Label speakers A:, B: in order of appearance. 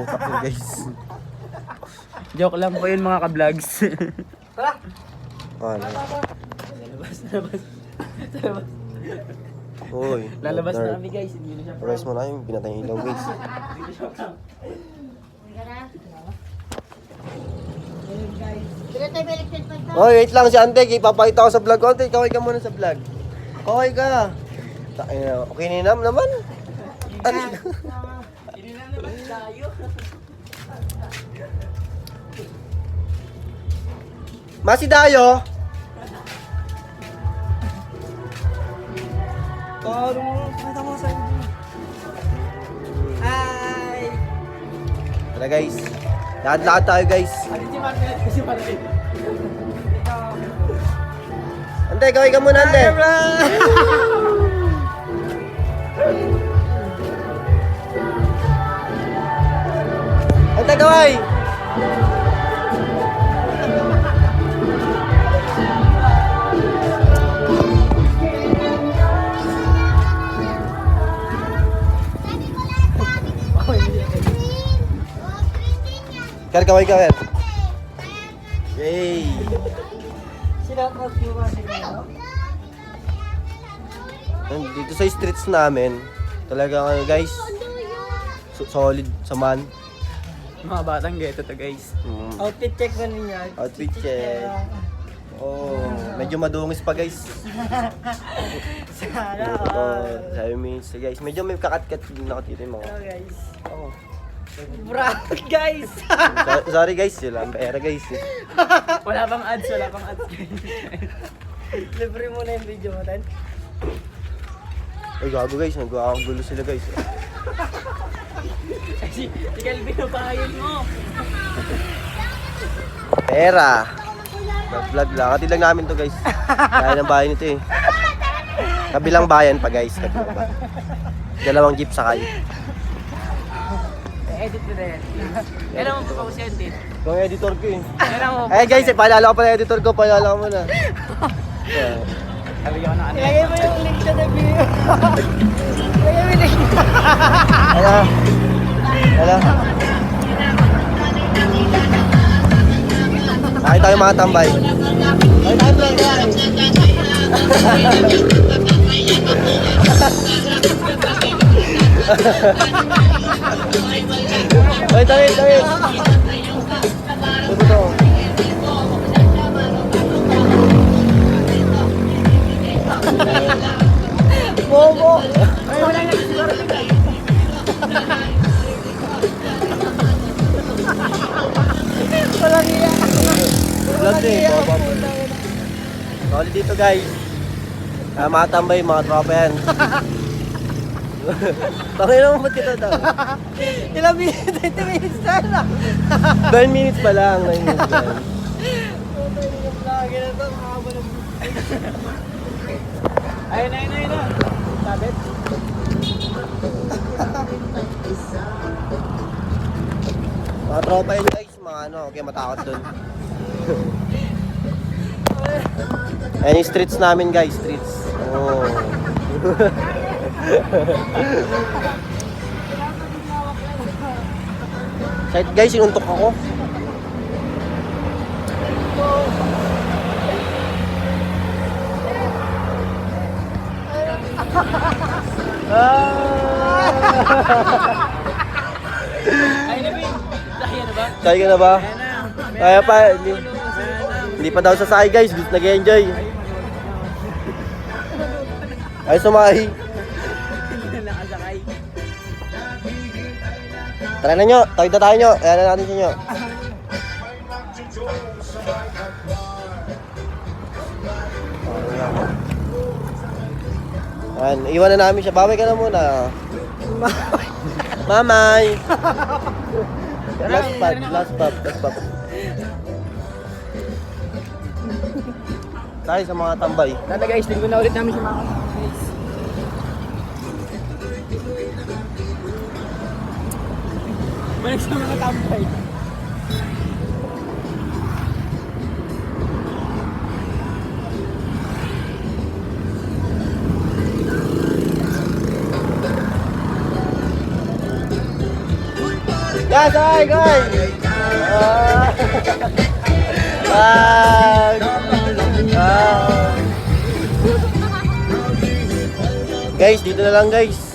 A: Utak yun, guys.
B: Joke lang po yun mga ka-vlogs.
A: Ano?
B: Lalabas.
A: Uy.
B: Lalabas na
A: nerd.
B: kami guys, hindi na siya
A: Arrest mo na yung pinatay yung ilaw, guys. Oy, wait lang si Ante. Ipapakita ko sa vlog ko. Ante, kaway ka muna sa vlog. Kaway ka. Okay na naman.
B: Ininanaman tayo.
A: Masi Dayo.
B: Pakita mo sa inyo. Hi!
A: Tara, guys. Lahat tayo, guys.
B: Ano si Marvin? Si Marvin.
A: Ante, kaway ka muna, Ante. Ante, kaway. Kar, kaway ka, Kar. Yay!
B: Sinatrat mo ba siya?
A: Dito sa streets namin, talagang ano, guys, solid saman.
B: Mga batang ghetto to guys.
C: Outfit check ba ninyo?
A: Outfit check. Oh, medyo madungis pa, guys.
C: Sana
A: Sabi minutes, guys. Medyo may kakat-kat din ako dito yung mga.
C: all. Guys.
A: Oh.
C: Bravo guys!
A: Sorry, guys. Wala ang pera, guys.
B: Wala pang ads.
C: Libre mo na yung video mo, Tan.
A: Ay, gago, guys. Nagkakagulo sila, guys.
B: Si Calvin pahayin mo.
A: Pera. Vlog lang. Katid lang namin to, guys. Kaya ng bahay nito, eh. Kabilang bayan pa, guys. Kabilang bayan. Dalawang jeep sakay.
B: Edit mo na yan. Kailan mo pa si edit?
A: Kung editor ko, eh.
B: Kailan mo
A: Eh, guys, paalala ko pala editor ko. Paalala ko muna. Yeah.
B: Sabi ko na ano.
C: Ilagay mo yung link sa video. Ilagay mo yung link.
A: Ala. Ala. Nakita tayo mga tambay. Ay, tambay yan. Ay, tawid. Ito to.
C: Bobo!
B: Ay, wala nga siguro.
C: Walang iya.
A: Vlog din, baba mo. Solid dito, guys. Mga tambay, mga tropa yan. Tangin naman ba't kita daw?
C: Ilang minutes? 20 minutes na lang.
A: 9 minutes pa lang, 9 minutes pa lang.
C: Puto yung vlog na to. Mahaba ng
B: Ayun. Sabit.
A: Mga tropa yun, guys, mga ano, okay, matakot dun. Ayan yung streets namin, guys, streets. Oh. Side, guys, sinuntok ako.
B: Ayun na, Bin. Kaya na ba?
A: Kaya ka na ba?
B: Ayan na.
A: Kaya pa, hindi pa daw sasakay, guys, nag-enjoy. Ay, sumahi.
B: Hindi na nakasakay.
A: Tara na nyo, tawid na tayo nyo. Ayan na natin sa nyo. Ayan, iwan na namin siya. Baway ka na muna. Mamay! Last pop. Tayo sa mga tambay.
B: Tata guys, linggo na ulit namin si Mama. Guys. Balik sa mga tambay.
A: Guys, okay, guys! Guys, dito na lang guys.